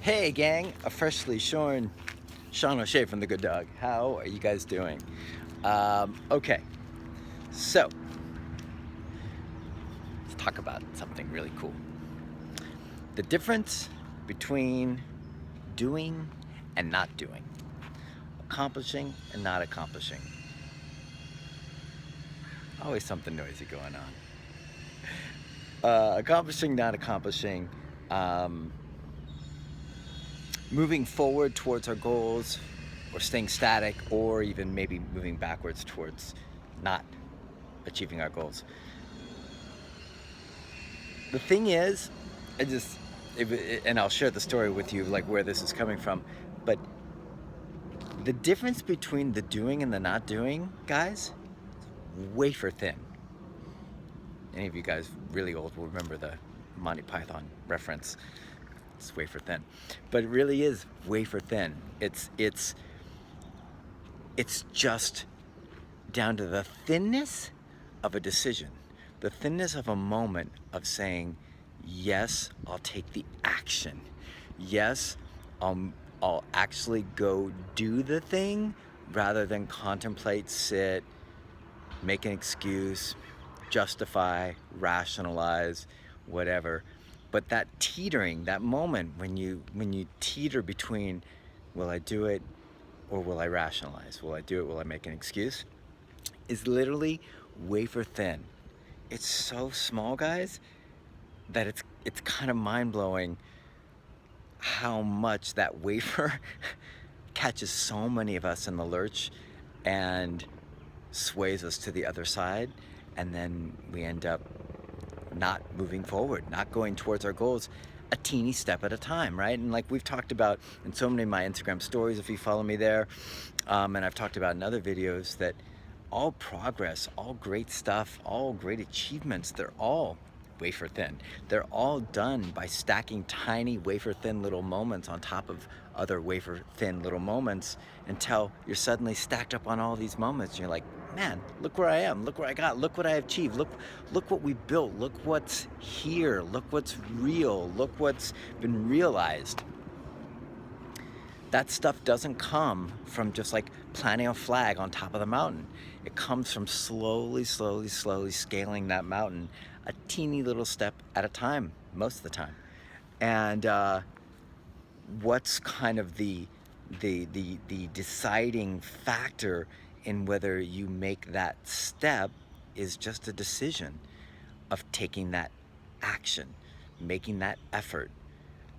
Hey gang, freshly Sean O'Shea from The Good Dog. How are you guys doing? Okay, so let's talk about something really cool. The difference between doing and not doing, accomplishing and not accomplishing. Always something noisy going on. Accomplishing, not accomplishing, um, moving forward towards our goals, or staying static, or even maybe moving backwards towards not achieving our goals. The thing is, I just, and I'll share the story with you, like where this is coming from, but the difference between the doing and the not doing, guys, wafer thin. Any of you guys really old will remember the Monty Python reference. It's wafer thin, but it really is wafer thin. It's just down to the thinness of a decision, the thinness of a moment of saying, yes, I'll take the action. Yes, I'll actually go do the thing rather than contemplate, sit, make an excuse, justify, rationalize, whatever. But that teetering, that moment when you teeter between, will I do it or will I rationalize? Will I do it? Will I make an excuse? Is literally wafer thin. It's so small, guys, that it's kind of mind-blowing how much that wafer catches so many of us in the lurch and sways us to the other side, and then we end up not moving forward, not going towards our goals a teeny step at a time, right? And like we've talked about in so many of my Instagram stories, if you follow me there, and I've talked about in other videos, that all progress, all great stuff, all great achievements, they're all wafer thin. They're all done by stacking tiny wafer thin little moments on top of other wafer thin little moments until you're suddenly stacked up on all these moments. And you're like, man, look where I am, look where I got, look what I achieved, look what we built, look what's here, look what's real, look what's been realized. That stuff doesn't come from just like planting a flag on top of the mountain. It comes from slowly scaling that mountain a teeny little step at a time, most of the time. And what's kind of the deciding factor in whether you make that step is just a decision of taking that action, making that effort.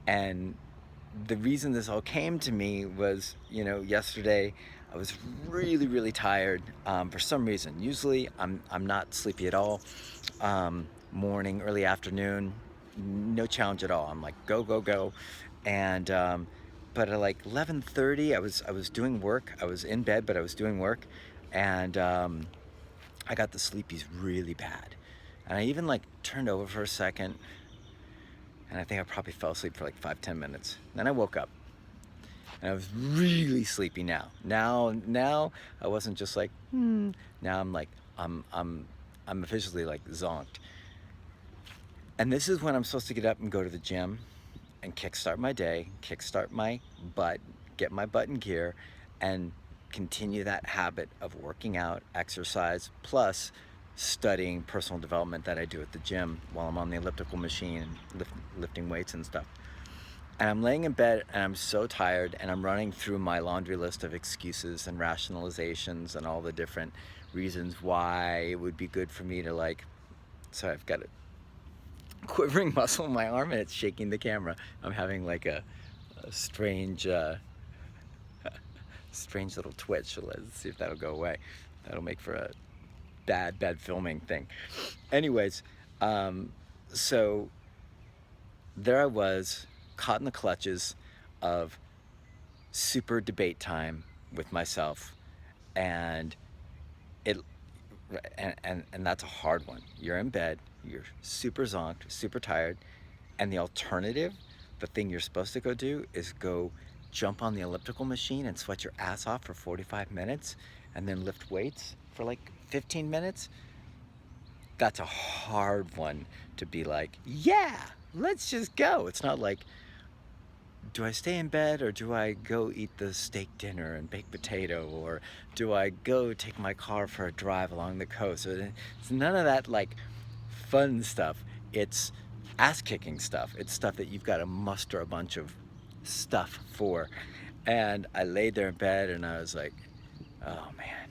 And the reason this all came to me was, yesterday I was really tired for some reason. Usually I'm not sleepy at all. Morning, early afternoon, no challenge at all. I'm like go, and but at like 11:30, I was doing work. I was in bed, but I was doing work, and I got the sleepies really bad, and I even like turned over for a second. And I think I probably fell asleep for like 5-10 minutes. Then I woke up and I was really sleepy now. Now I wasn't just like, Now I'm like, I'm officially like zonked. And this is when I'm supposed to get up and go to the gym and kickstart my day, kickstart my butt, get my butt in gear, and continue that habit of working out, exercise, plus studying personal development that I do at the gym while I'm on the elliptical machine and lifting weights and stuff. And I'm laying in bed and I'm so tired, and I'm running through my laundry list of excuses and rationalizations and all the different reasons why it would be good for me to like, sorry, I've got a quivering muscle in my arm and it's shaking the camera. I'm having like a strange strange little twitch. So let's see if that'll go away. That'll make for a bad filming thing. Anyways, so there I was, caught in the clutches of super debate time with myself, and it and that's a hard one. You're in bed, you're super zonked, super tired, and the alternative, the thing you're supposed to go do, is go jump on the elliptical machine and sweat your ass off for 45 minutes and then lift weights for like 15 minutes. That's a hard one to be like, yeah, let's just go. It's not like do I stay in bed, or do I go eat the steak dinner and baked potato, or do I go take my car for a drive along the coast? It's none of that like fun stuff. It's ass-kicking stuff. It's stuff that you've got to muster a bunch of stuff for. And I laid there in bed and I was like, oh man,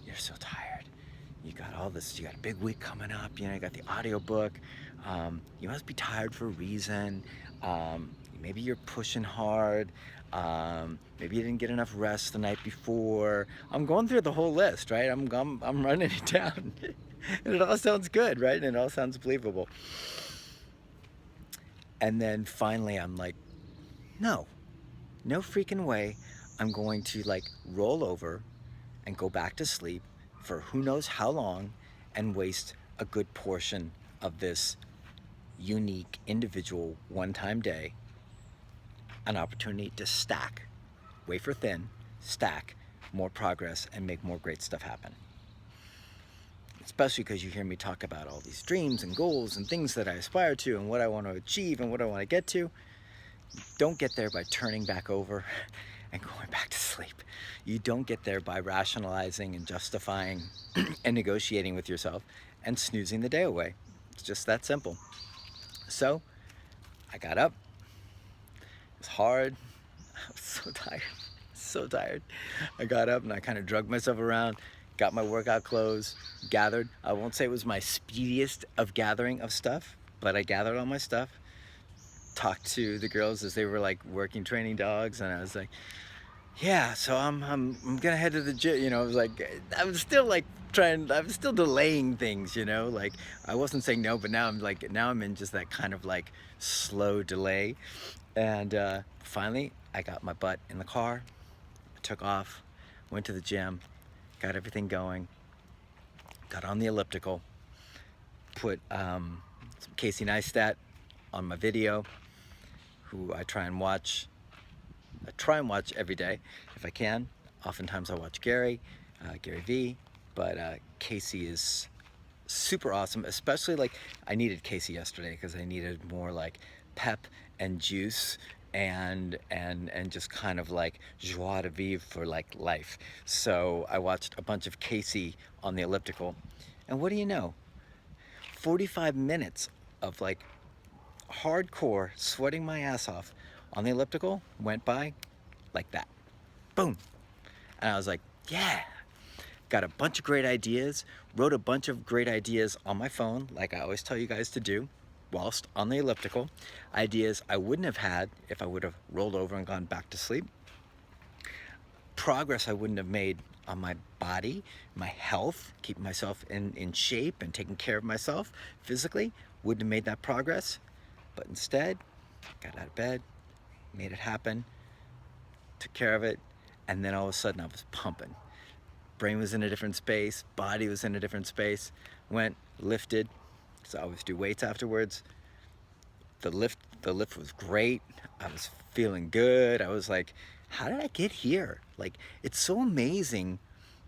you're so tired. You got all this, you got a big week coming up, you know, you got the audiobook. You must be tired for a reason. Maybe you're pushing hard. Maybe you didn't get enough rest the night before. I'm going through the whole list, right? I'm running it down. And it all sounds good, right? And it all sounds believable. And then finally I'm like, no freaking way I'm going to like roll over and go back to sleep for who knows how long and waste a good portion of this unique, individual, one-time day, an opportunity to stack, wafer thin, stack more progress and make more great stuff happen. Especially because you hear me talk about all these dreams and goals and things that I aspire to and what I want to achieve and what I want to get to. Don't get there by turning back over and going back to sleep. You don't get there by rationalizing and justifying and negotiating with yourself and snoozing the day away. It's just that simple. So I got up. It was hard. I was so tired. So tired. I got up and I kind of drugged myself around, got my workout clothes, gathered. I won't say it was my speediest of gathering of stuff, but I gathered all my stuff, talked to the girls as they were like working training dogs, and I was like, yeah, so I'm gonna head to the gym, you know. I was like, I was still like I was still delaying things, you know, like I wasn't saying no, but now I'm in just that kind of like slow delay. And finally I got my butt in the car, I took off, went to the gym, got everything going, got on the elliptical, put some Casey Neistat on my video, who I try and watch every day if I can. Oftentimes I watch Gary V, but Casey is super awesome, especially like I needed Casey yesterday because I needed more like pep and juice and just kind of like joie de vivre for like life. So I watched a bunch of Casey on the elliptical, and what do you know, 45 minutes of like hardcore sweating my ass off on the elliptical went by like that. Boom. And I was like, yeah, got a bunch of great ideas, wrote a bunch of great ideas on my phone, like I always tell you guys to do whilst on the elliptical. Ideas I wouldn't have had if I would have rolled over and gone back to sleep. Progress I wouldn't have made on my body, my health, keeping myself in shape and taking care of myself physically, wouldn't have made that progress. But instead, got out of bed, made it happen, took care of it, and then all of a sudden I was pumping. Brain was in a different space, body was in a different space, went, lifted, so I always do weights afterwards. The lift was great, I was feeling good, I was like, how did I get here? Like, it's so amazing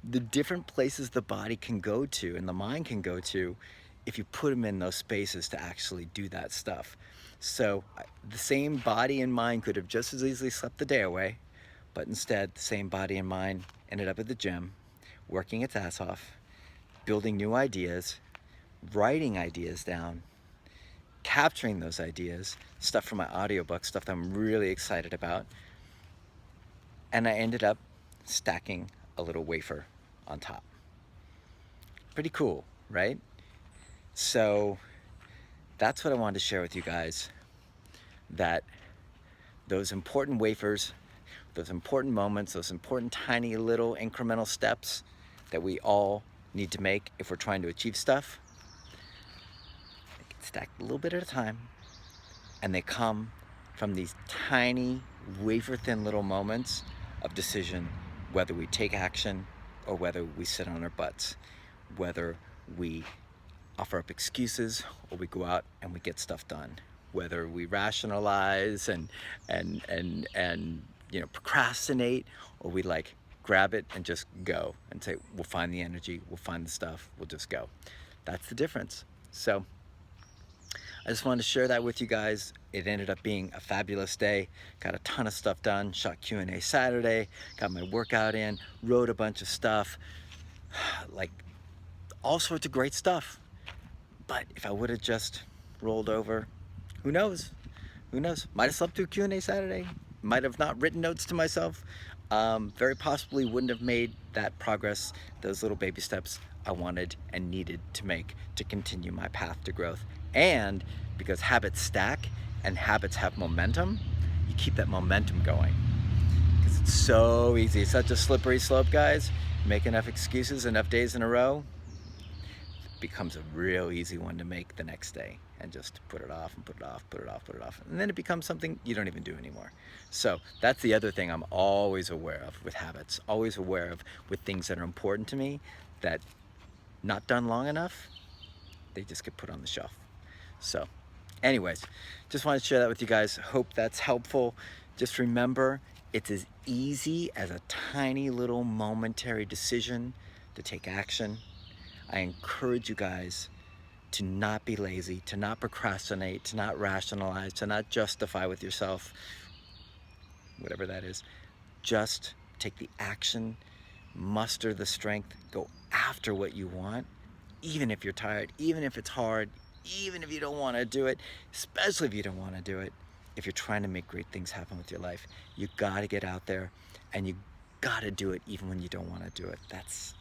the different places the body can go to and the mind can go to if you put them in those spaces to actually do that stuff. So the same body and mind could have just as easily slept the day away, but instead the same body and mind ended up at the gym, working its ass off, building new ideas, writing ideas down, capturing those ideas, stuff from my audiobook, stuff that I'm really excited about, and I ended up stacking a little wafer on top. Pretty cool, right? So that's what I wanted to share with you guys, that those important wafers, those important moments, those important tiny little incremental steps that we all need to make if we're trying to achieve stuff, they get stacked a little bit at a time, and they come from these tiny wafer-thin little moments of decision, whether we take action or whether we sit on our butts, whether we offer up excuses or we go out and we get stuff done, whether we rationalize and you know, procrastinate, or we like grab it and just go and say, we'll find the energy, we'll find the stuff, we'll just go. That's the difference. So I just wanted to share that with you guys. It ended up being a fabulous day. Got a ton of stuff done. Shot Q&A Saturday. Got my workout in. Wrote a bunch of stuff. Like all sorts of great stuff. But if I would have just rolled over, who knows? Who knows? Might have slept through Q&A Saturday. Might have not written notes to myself. Very possibly wouldn't have made that progress, those little baby steps I wanted and needed to make to continue my path to growth. And because habits stack and habits have momentum, you keep that momentum going. Because it's so easy. It's such a slippery slope, guys. Make enough excuses, enough days in a row, becomes a real easy one to make the next day, and just put it off and put it off, put it off, put it off. And then it becomes something you don't even do anymore. So that's the other thing I'm always aware of with habits, always aware of with things that are important to me that not done long enough, they just get put on the shelf. So anyways, just wanted to share that with you guys. Hope that's helpful. Just remember, it's as easy as a tiny little momentary decision to take action. I encourage you guys to not be lazy, to not procrastinate, to not rationalize, to not justify with yourself, whatever that is. Just take the action, muster the strength, go after what you want, even if you're tired, even if it's hard, even if you don't want to do it, especially if you don't want to do it. If you're trying to make great things happen with your life, you got to get out there, and you got to do it even when you don't want to do it. That's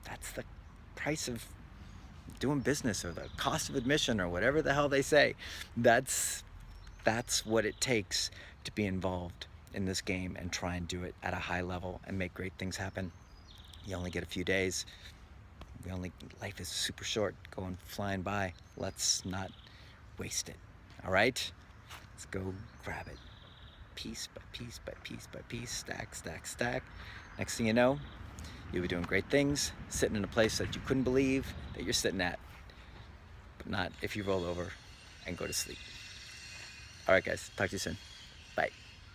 the price of doing business, or the cost of admission, or whatever the hell they say. That's what it takes to be involved in this game and try and do it at a high level and make great things happen. You only get a few days. Life is super short, going flying by. Let's not waste it. All right, let's go grab it, piece by piece by piece by piece, stack, stack, stack. Next thing you know, you'll be doing great things, sitting in a place that you couldn't believe that you're sitting at, but not if you roll over and go to sleep. All right, guys, talk to you soon.